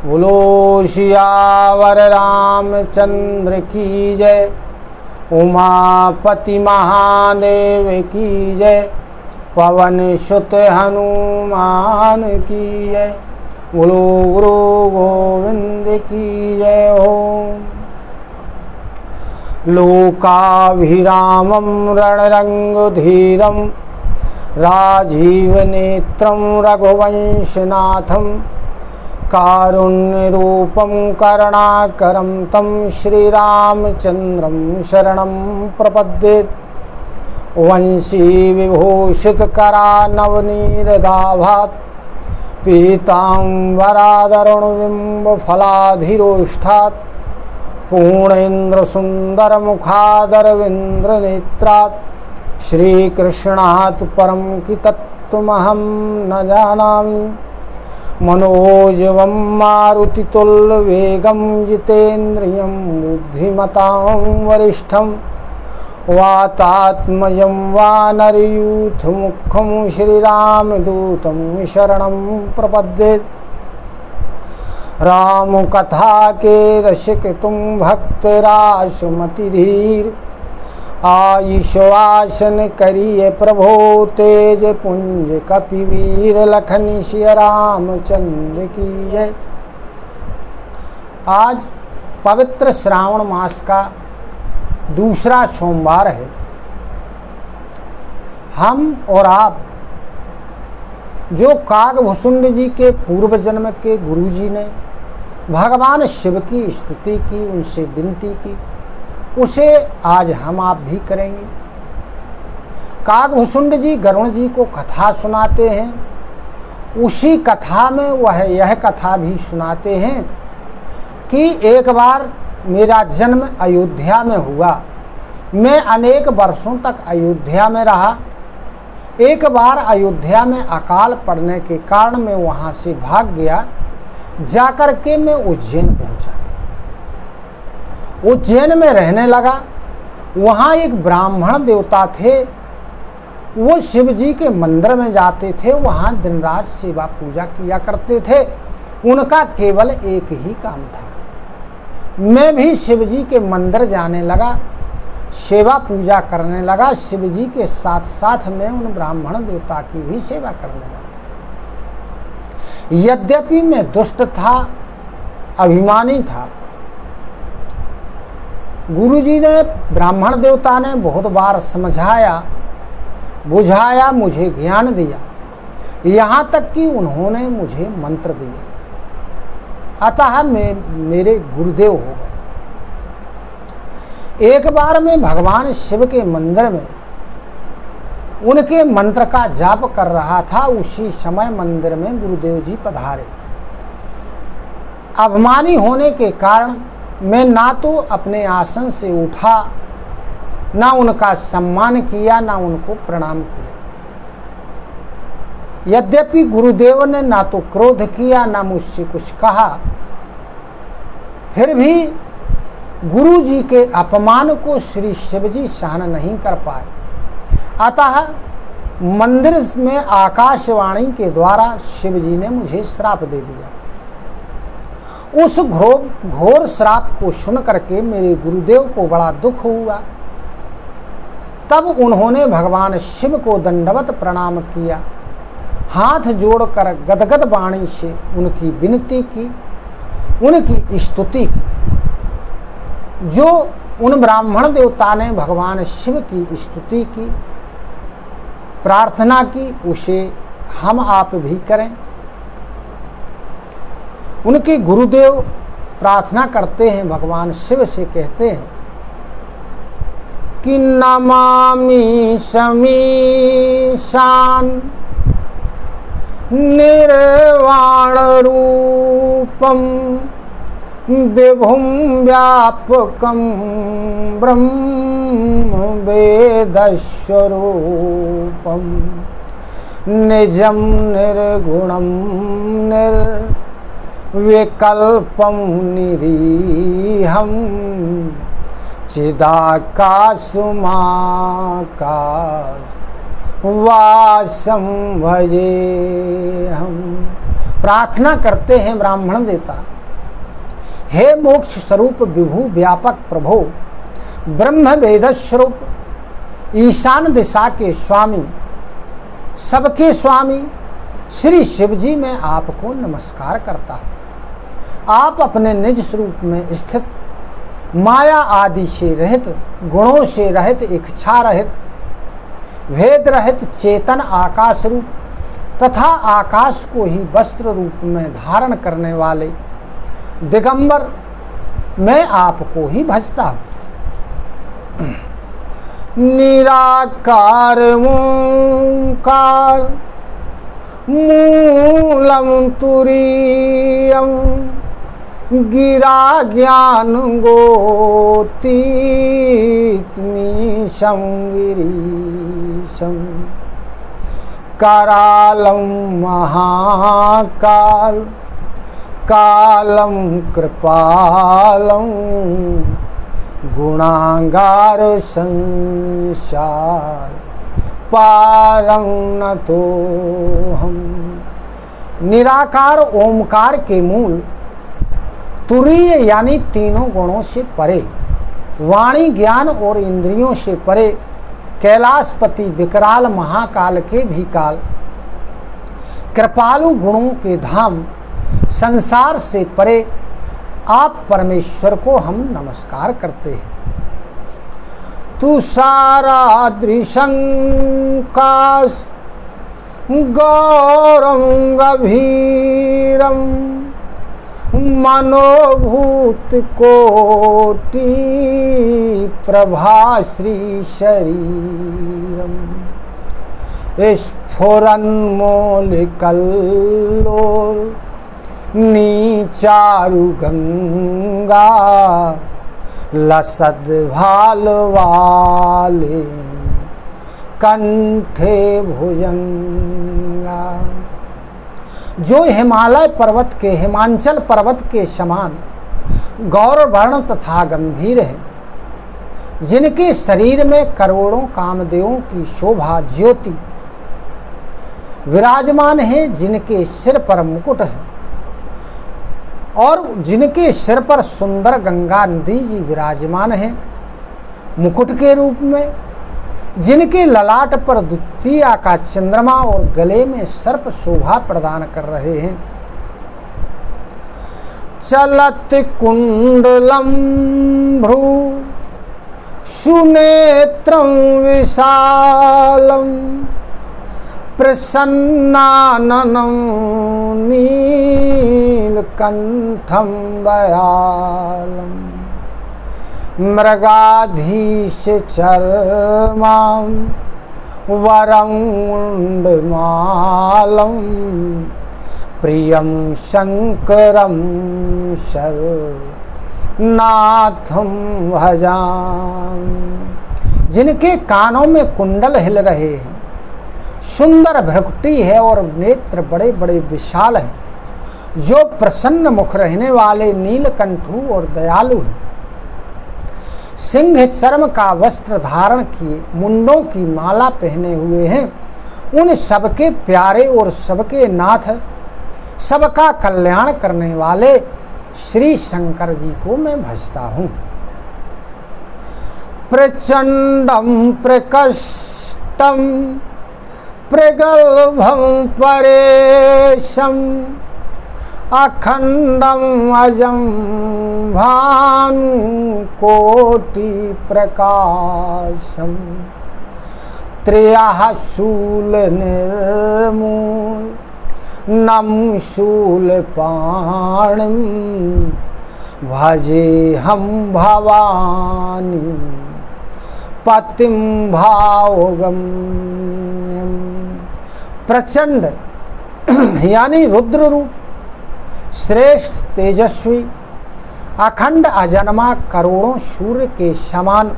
बोलो सियावर रामचंद्र की जय। उमापति महादेव की जय। पवन सुत हनुमान की जय। बोलो गुरु गोविंद की जय हो। लोकाभिरामं रणरंगधीरं राजीवनेत्रं रघुवंशनाथं कारुण्यरूपं करुणाकरं तं श्रीरामचन्द्रं शरणं प्रपद्ये। वंशीविभूषितकरानवनीरदाभात् पीताम्बरादरुणबिम्बफलाधिरोष्ठात् पूर्णेन्द्रसुन्दरमुखादरविन्द्रनेत्रात् श्रीकृष्णात् परं कि तत्त्वमहं न जानामि। मनोजवं मारुतितुल्यवेगं जितेन्द्रियं बुद्धिमतां वरिष्ठं वातात्मजं वानरयूथमुख्यं श्रीरामदूतं शरणं प्रपद्ये। राम कथा के रसिक तुम भक्तरासुमतिधीर आयुष्वासन करिए प्रभो तेज पुंज कपिवीर लखन सिय रामचंद्र की जय। आज पवित्र श्रावण मास का दूसरा सोमवार है। हम और आप जो कागभूषुंड जी के पूर्व जन्म के गुरु जी ने भगवान शिव की स्तुति की, उनसे विनती की, उसे आज हम आप भी करेंगे। कागभूषुंड जी गरुण जी को कथा सुनाते हैं। उसी कथा में वह यह कथा भी सुनाते हैं कि एक बार मेरा जन्म अयोध्या में हुआ। मैं अनेक वर्षों तक अयोध्या में रहा। एक बार अयोध्या में अकाल पड़ने के कारण मैं वहाँ से भाग गया। जाकर के मैं उज्जैन पहुँचा। उज्जैन में रहने लगा। वहाँ एक ब्राह्मण देवता थे। वो शिव जी के मंदिर में जाते थे। वहाँ दिन रात सेवा पूजा किया करते थे। उनका केवल एक ही काम था। मैं भी शिव जी के मंदिर जाने लगा, सेवा पूजा करने लगा। शिव जी के साथ साथ मैं उन ब्राह्मण देवता की भी सेवा करने लगा। यद्यपि मैं दुष्ट था, अभिमानी था। गुरु जी ने, ब्राह्मण देवता ने बहुत बार समझाया, बुझाया, मुझे ज्ञान दिया। यहाँ तक कि उन्होंने मुझे मंत्र दिया। अतः मैं मेरे गुरुदेव हो गए। एक बार मैं भगवान शिव के मंदिर में उनके मंत्र का जाप कर रहा था। उसी समय मंदिर में गुरुदेव जी पधारे। अभिमानी होने के कारण मैं ना तो अपने आसन से उठा, ना उनका सम्मान किया, ना उनको प्रणाम किया। यद्यपि गुरुदेव ने ना तो क्रोध किया, ना मुझसे कुछ कहा, फिर भी गुरु जी के अपमान को श्री शिव जी सहन नहीं कर पाए। अतः मंदिर में आकाशवाणी के द्वारा शिव जी ने मुझे श्राप दे दिया। उस घोर श्राप को सुन करके मेरे गुरुदेव को बड़ा दुख हुआ। तब उन्होंने भगवान शिव को दंडवत प्रणाम किया, हाथ जोड़कर गदगद वाणी से उनकी विनती की, उनकी स्तुति की। जो उन ब्राह्मण देवता ने भगवान शिव की स्तुति की, प्रार्थना की, उसे हम आप भी करें। उनके गुरुदेव प्रार्थना करते हैं, भगवान शिव से कहते हैं कि नमामि समीशान निर्वाण रूपम विभुं व्यापकं ब्रह्म वेदस्वरूपं निजं निर्गुणं निर्विकल्पं निरीहं चिदाकाशमाकाशवासं भजेहम्। प्रार्थना करते हैं ब्राह्मण देवता हे मोक्ष स्वरूप विभु व्यापक प्रभो, ब्रह्म वेद स्वरूप, ईशान दिशा के स्वामी, सबके स्वामी श्री शिव जी मैं आपको नमस्कार करता हूँ। आप अपने निज स्वरूप में स्थित, माया आदि से रहित, गुणों से रहित, इच्छा रहित, भेद रहित, चेतन आकाश रूप तथा आकाश को ही वस्त्र रूप में धारण करने वाले दिगंबर मैं आपको ही भजता हूँ। निराकार ओंकार मूलम तुरीयम गिरा ज्ञान गोतीतमीशं गिरीशं करालं महाकाल कालं कृपालं गुणागार संसार पारं नतोऽहम्। निराकार ओमकार के मूल, तुरीय यानी तीनों गुणों से परे, वाणी ज्ञान और इंद्रियों से परे, कैलाशपति विकराल महाकाल के भी काल, कृपालु गुणों के धाम, संसार से परे आप परमेश्वर को हम नमस्कार करते हैं। तुषाराद्रिशंकाश गौरम गभीरम मनोभूत कोटि प्रभाश्री शरीरम स्फुरन्मौलिकल्लोल नीचारु गंगा लसद भाल वाले कंठे भुजंगा। जो हिमालय पर्वत के, हिमांचल पर्वत के समान गौर वर्ण तथा गंभीर है, जिनके शरीर में करोड़ों कामदेवों की शोभा ज्योति विराजमान है, जिनके सिर पर मुकुट है और जिनके सिर पर सुंदर गंगा नदी जी विराजमान है मुकुट के रूप में, जिनके ललाट पर द्वितीया का चंद्रमा और गले में सर्प शोभा प्रदान कर रहे हैं। चलत कुंडलम भ्रू सुनेत्रं विशालम प्रसन्नाननं नीलकंठं दयालम मृगाधीश चर्मां वरमुण्डमालं प्रियं शंकरं शरनाथं भजामि। जिनके कानों में कुंडल हिल रहे हैं, सुंदर भ्रकुटी है और नेत्र बड़े बड़े विशाल हैं, जो प्रसन्न मुख रहने वाले नीलकंठु और दयालु हैं, सिंह चर्म का वस्त्र धारण किए, मुंडों की माला पहने हुए हैं, उन सबके प्यारे और सबके नाथ, सबका कल्याण करने वाले श्री शंकर जी को मैं भजता हूँ। प्रचंडम प्रकष्टम प्रगल्भं परेशम अखंडम अजं भानुकोटि प्रकाशम त्रयः शूल निर्मूल नम शूलपाणिं भजेऽहं भवानी पतिं भावगम्यं। प्रचंड यानी रुद्र रूप, श्रेष्ठ तेजस्वी, अखंड अजन्मा, करोड़ों सूर्य के समान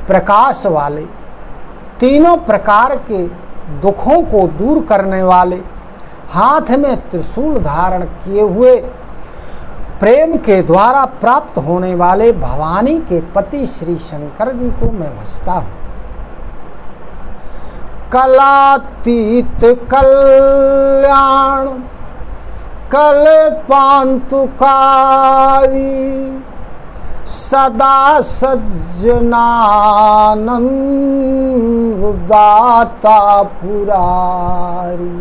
प्रकाश वाले, तीनों प्रकार के दुखों को दूर करने वाले, हाथ में त्रिशूल धारण किए हुए, प्रेम के द्वारा प्राप्त होने वाले भवानी के पति श्री शंकर जी को मैं भजता हूँ। कलातीत कल्याण कल्पांतुकारी सदा सज्जनानंद दाता पुरारी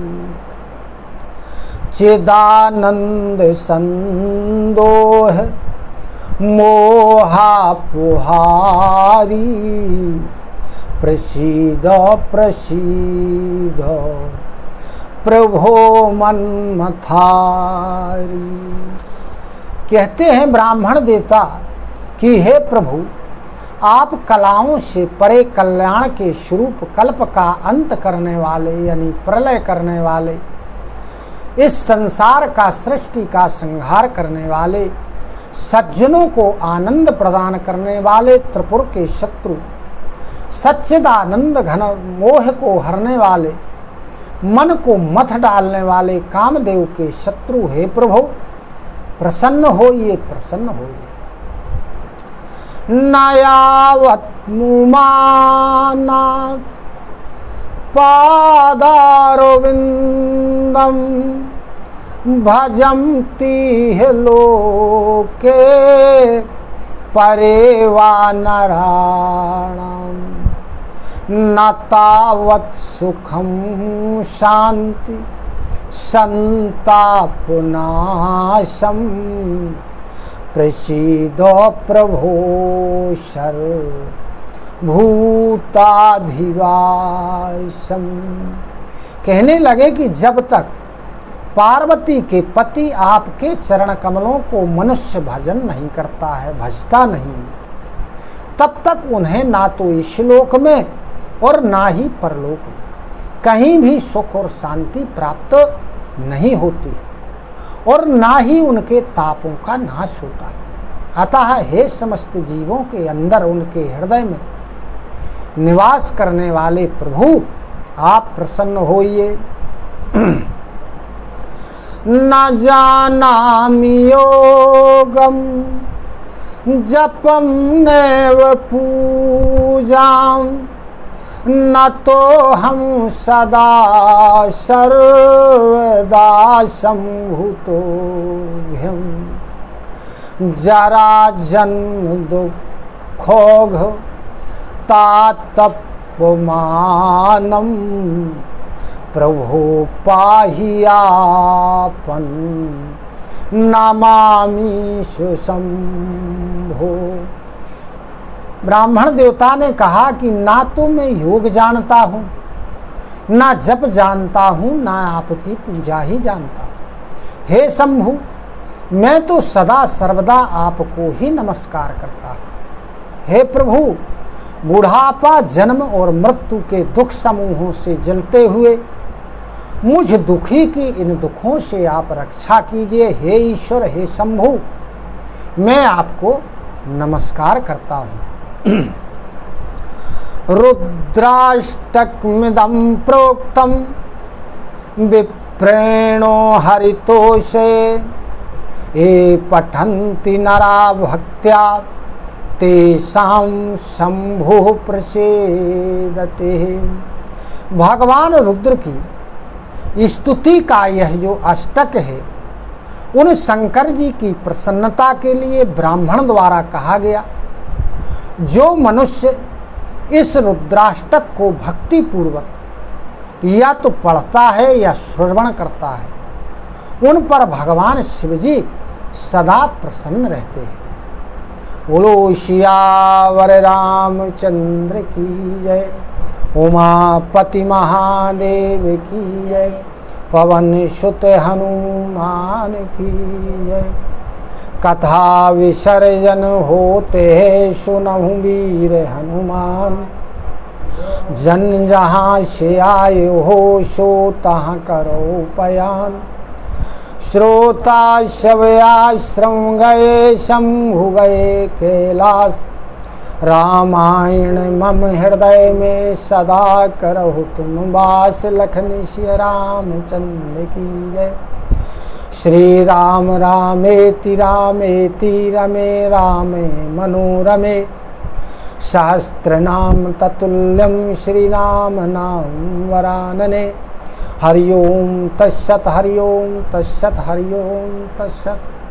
चिदानंद संदोह मोहापुहारी प्रसीद प्रसीद प्रभो मन्मथारी। कहते हैं ब्राह्मण देवता कि हे प्रभु, आप कलाओं से परे कल्याण के स्वरूप कल्प का अंत करने वाले यानी प्रलय करने वाले, इस संसार का सृष्टि का संहार करने वाले, सज्जनों को आनंद प्रदान करने वाले त्रिपुर के शत्रु, सच्चिदानंद घन मोह को हरने वाले, मन को मथ डालने वाले कामदेव के शत्रु हे प्रभु, प्रसन्न होइए, प्रसन्न होइए। नयावत मुमानाथ पादारविंदम भजन्ति लोके परे वा नराणाम् न तावत् सुखम शांति संतापनाशम प्रसीद प्रभो सर्वभूताधिवासम। कहने लगे कि जब तक पार्वती के पति आपके चरण कमलों को मनुष्य भजन नहीं करता है, भजता नहीं, तब तक उन्हें ना तो इस लोक में और ना ही परलोक में कहीं भी सुख और शांति प्राप्त नहीं होती और ना ही उनके तापों का नाश होता। अतः हे समस्त जीवों के अंदर उनके हृदय में निवास करने वाले प्रभु, आप प्रसन्न होइए। न जानामि योगम जपम नैव पूजाम न तो हम सदा सर्वदा संभूतोऽभ्यं जरा जन्म दुःखोघ तातपमानम प्रभो पाहि आपन नमामि शंभो। ब्राह्मण देवता ने कहा कि ना तो मैं योग जानता हूँ, ना जप जानता हूँ, ना आपकी पूजा ही जानता हूँ। हे शंभु, मैं तो सदा सर्वदा आपको ही नमस्कार करता हूँ। हे प्रभु, बुढ़ापा, जन्म और मृत्यु के दुख समूहों से जलते हुए मुझ दुखी की इन दुखों से आप रक्षा कीजिए। हे ईश्वर, हे शंभु, मैं आपको नमस्कार करता हूँ। रुद्राष्टकमिदं प्रोक्तं विप्रेणो हरितोषे ये पठन्ति नरा भक्त्या तेषां शंभुः प्रसीदते। भगवान रुद्र की स्तुति का यह जो अष्टक है, उन शंकर जी की प्रसन्नता के लिए ब्राह्मण द्वारा कहा गया। जो मनुष्य इस रुद्राष्टक को भक्ति पूर्वक या तो पढ़ता है या श्रवण करता है, उन पर भगवान शिवजी सदा प्रसन्न रहते हैं। बोलो सियावर रामचंद्र की जय, उमापति महादेव की जय, पवन सुत हनुमान की जय। कथा विसर्जन होते सुनहु वीर हनुमान, जन जहाँ से आए हो सो तहाँ करो पयान। श्रोता शव आश्रम गए शंभु गए कैलाश, रामायण मम हृदय में सदा करहु तुम वास। लखन सिय रामचंद्र की जय। श्री राम रामेति रामेति रमे रामे मनोरमे, सहस्रनाम ततुल्यं श्री राम नाम वरानने। हरि ओम तत्सत, हरि ओम तत्सत, हरि ओम तत्सत।